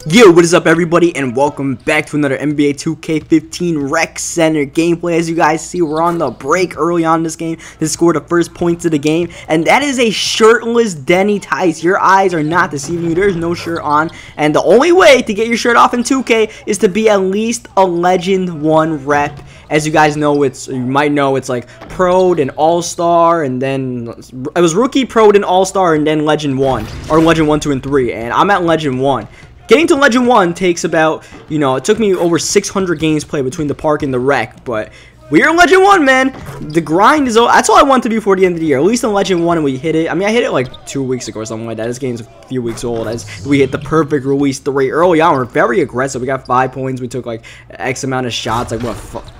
Yo, what is up everybody, and welcome back to another NBA 2K15 Rec Center gameplay. As you guys see, we're on the break early on in this game. They scored the first points of the game, and that is a shirtless Denny Tice. Your eyes are not deceiving you. There's no shirt on, and the only way to get your shirt off in 2K is to be at least a Legend 1 rep. As you guys know, you might know, it's like Pro, then All-Star, and then it was Rookie, Pro, then All-Star, and then Legend 1, or Legend 1, 2, and 3, and I'm at Legend 1. Getting to Legend 1 takes about, it took me over 600 games played between the park and the rec, but we are in Legend 1, man. The grind is over. That's all I want to do before the end of the year. At least in Legend 1, and we hit it. I mean, I hit it like 2 weeks ago or something like that. This game's a few weeks old. As we hit the perfect release 3 early on. We're very aggressive. We got 5 points. We took like X amount of shots. Like, what,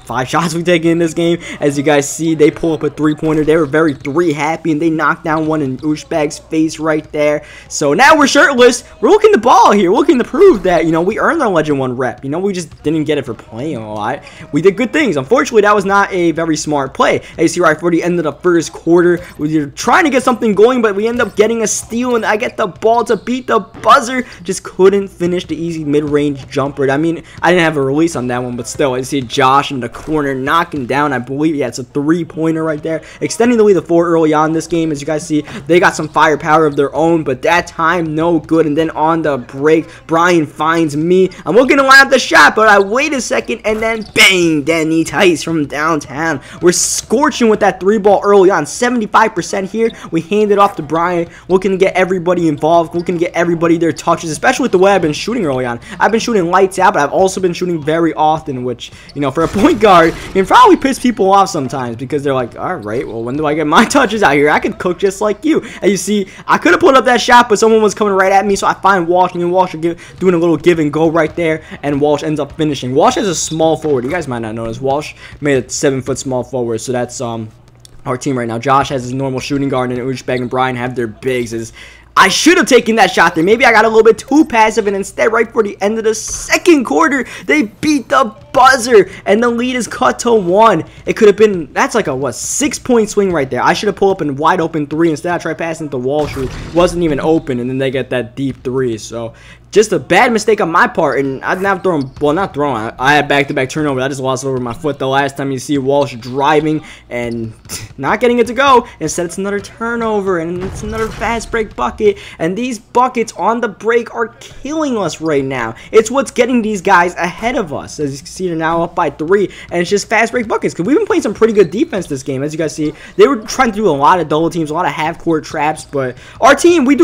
5 shots we take in this game. As you guys see, they pull up a 3-pointer. They were very 3-happy, and they knocked down one in Ushbag's face right there. So now we're shirtless. We're looking to ball here. We're looking to prove that, we earned our Legend 1 rep. We just didn't get it for playing a lot. We did good things. Unfortunately, that was not a very smart play. As you see right before the end of the first quarter, we were trying to get something going, but we end up getting a steal, and I get the ball to beat the buzzer. Just couldn't finish the easy mid-range jumper. I mean, I didn't have a release on that one, but still, I see Josh in the corner knocking down, I believe, yeah, it's a 3-pointer right there, extending the lead to 4 early on in this game. As you guys see, they got some firepower of their own, but that time, no good. And then on the break, Brian finds me. I'm looking to line up the shot, but I wait a second, and then bang, Denny Tice from downtown. We're scorching with that 3-ball early on, 75% here. We hand it off to Brian, looking to get everybody involved, looking to get everybody their touches, especially with the way I've been shooting early on. I've been shooting lights out, but I've also been shooting very often, which, for a point guard, can probably piss people off sometimes, because they're like, alright, well, when do I get my touches out here? I could cook just like you. And you see, I could have pulled up that shot, but someone was coming right at me, so I find Walsh, and Walsh are doing a little give and go right there, and Walsh ends up finishing. Walsh is a small forward. You guys might not notice. Walsh made a 7-foot small forward, so that's our team right now. Josh has his normal shooting guard, and Ushbag and Brian have their bigs. I should have taken that shot there. Maybe I got a little bit too passive, and instead, right before the end of the second quarter, they beat the buzzer, and the lead is cut to 1. It could have been, that's like a, 6-point swing right there. I should have pulled up a wide open 3. Instead, I tried passing it to Walsh, who wasn't even open, and then they get that deep 3. So, just a bad mistake on my part, and I've now thrown, well, not thrown, I had back-to-back turnovers. I just lost it over my foot the last time. You see Walsh driving and not getting it to go. Instead, it's another turnover, and it's another fast break bucket, and these buckets on the break are killing us right now. It's what's getting these guys ahead of us. As you can see, they're now up by 3, and it's just fast break buckets, because we've been playing some pretty good defense this game. As you guys see, they were trying to do a lot of double teams, a lot of half-court traps, but our team, we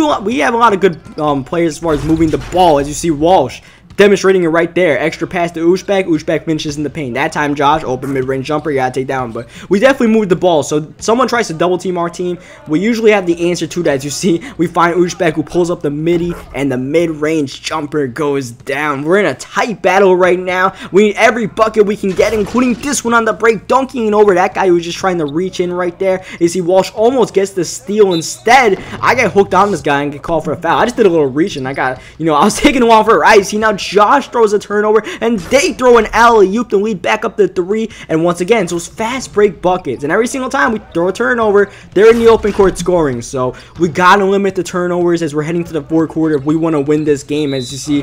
have a lot of good players as far as moving the ball. As you see, Walsh demonstrating it right there. Extra pass to Ushbag. Ushbag finishes in the paint. That time, Josh, open mid-range jumper, you gotta take down. But we definitely moved the ball. So someone tries to double team our team. We usually have the answer to that. As you see, we find Ushbag, who pulls up the midi, and the mid-range jumper goes down. We're in a tight battle right now. We need every bucket we can get, including this one on the break, dunking over that guy who was just trying to reach in right there. You see, Walsh almost gets the steal. Instead, I get hooked on this guy and get called for a foul. I just did a little reach, and I got, I was taking him off for a ride. See, now Josh throws a turnover, and they throw an alley-oop to lead back up to 3. And once again, it's those fast break buckets. And every single time we throw a turnover, they're in the open court scoring. So we gotta limit the turnovers as we're heading to the fourth quarter if we want to win this game. As you see,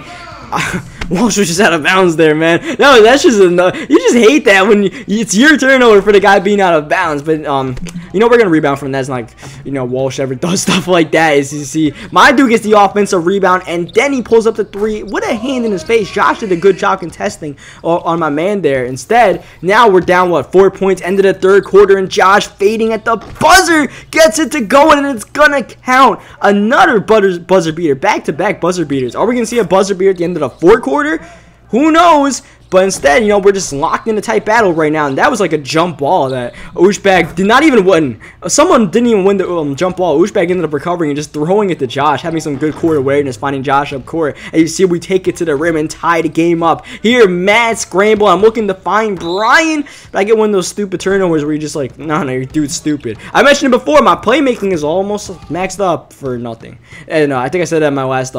Walsh was just out of bounds there, man. No, that's just enough. You just hate that when it's your turnover for the guy being out of bounds. But we're gonna rebound from that. It's like, Walsh ever does stuff like that. As you see, my dude gets the offensive rebound, and then he pulls up the 3 with a hand in his face. Josh did a good job contesting on my man there. Instead, now we're down 4 points, end of the third quarter, and Josh fading at the buzzer gets it to go, and it's gonna count. Another buzzer beater, back-to-back buzzer beaters. Are we gonna see a buzzer beater at the end of the fourth quarter? Who knows? But instead, we're just locked in a tight battle right now, and that was like a jump ball that Ushbag did not even win. Someone didn't even win the jump ball. Ushbag ended up recovering and just throwing it to Josh, having some good court awareness, finding Josh up court. And you see, we take it to the rim and tie the game up. Here, mad scramble. I'm looking to find Brian, but I get one of those stupid turnovers where you're just like, no, your dude's stupid. I mentioned it before, my playmaking is almost maxed up for nothing. And I think I said that in my last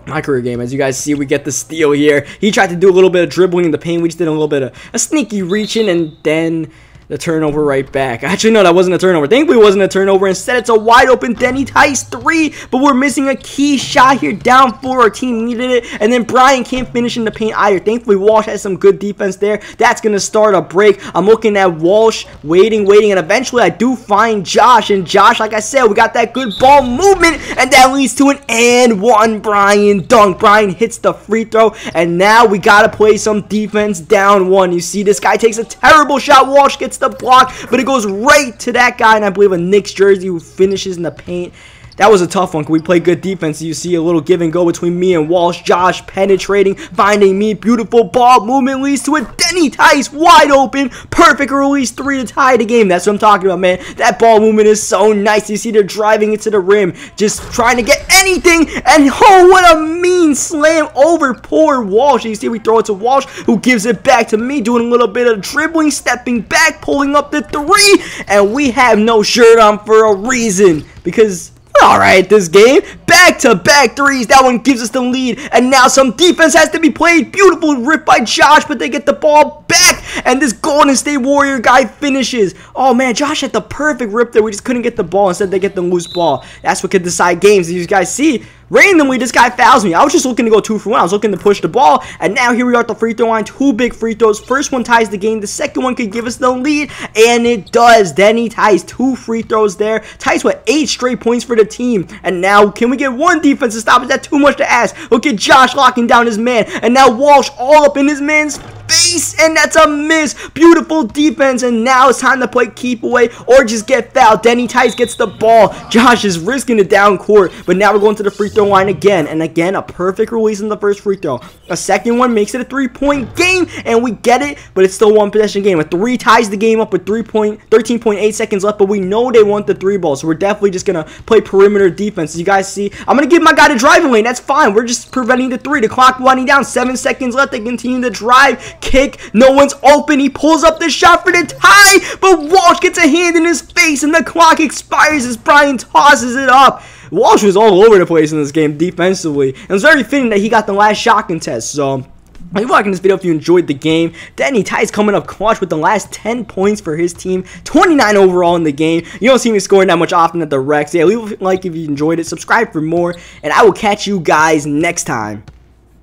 my career game. As you guys see, we get the steal here. He tried to do a little bit of dribbling in the paint. We just did a little bit of a sneaky reaching, and then the turnover right back. Actually, no, that wasn't a turnover. Thankfully, it wasn't a turnover. Instead, it's a wide open Denny Tice 3, but we're missing a key shot here down 4. Our team needed it, and then Brian can't finish in the paint either. Thankfully, Walsh has some good defense there. That's going to start a break. I'm looking at Walsh, waiting, and eventually I do find Josh, and Josh, like I said, we got that good ball movement, and that leads to an and one Brian dunk. Brian hits the free throw, and now we got to play some defense down 1. You see, this guy takes a terrible shot. Walsh gets the block, but it goes right to that guy, and I believe a Knicks jersey who finishes in the paint. That was a tough one. We played good defense. You see a little give and go between me and Walsh. Josh penetrating, finding me. Beautiful ball movement leads to a Denny Tice wide open. Perfect release 3 to tie the game. That's what I'm talking about, man. That ball movement is so nice. You see they're driving it to the rim, just trying to get anything. And oh, what a mean slam over poor Walsh. You see we throw it to Walsh, who gives it back to me, doing a little bit of dribbling, stepping back, pulling up the 3. And we have no shirt on for a reason, because alright, this game, back-to-back threes. That one gives us the lead, and now some defense has to be played. Beautiful rip by Josh, but they get the ball back, and this Golden State Warrior guy finishes. Oh man, Josh had the perfect rip there. We just couldn't get the ball. Instead, they get the loose ball. That's what could decide games. As you guys see, randomly, this guy fouls me. I was just looking to go 2 for 1. I was looking to push the ball, and now here we are at the free throw line. 2 big free throws. First one ties the game. The second one could give us the lead, and it does. Denny Tice, 2 free throws there. Tice with 8 straight points for the team, and now can we get 1 defense to stop? Is that too much to ask? Look at Josh locking down his man, and now Walsh all up in his man's face, and that's a miss. Beautiful defense, and now it's time to play keep away or just get fouled. Denny Tice gets the ball. Josh is risking it down court, but now we're going to the free throw line again, and again a perfect release in the first free throw. A second one makes it a 3-point game, and we get it, but it's still 1 possession game. A 3 ties the game up with 13.8 seconds left, but we know they want the 3 ball, so we're definitely just gonna play perimeter defense. As you guys see, I'm gonna give my guy the driving lane. That's fine. We're just preventing the 3. The clock winding down. 7 seconds left. They continue to drive, kick. No one's open. He pulls up the shot for the tie, but Walsh gets a hand in his face, and the clock expires as Brian tosses it up. Walsh was all over the place in this game defensively, and it was very fitting that he got the last shot contest. So leave a like in this video if you enjoyed the game. Denny Tice coming up clutch with the last 10 points for his team. 29 overall in the game. You don't see me scoring that much often at the Rex. Yeah, leave a like if you enjoyed it. Subscribe for more, and I will catch you guys next time.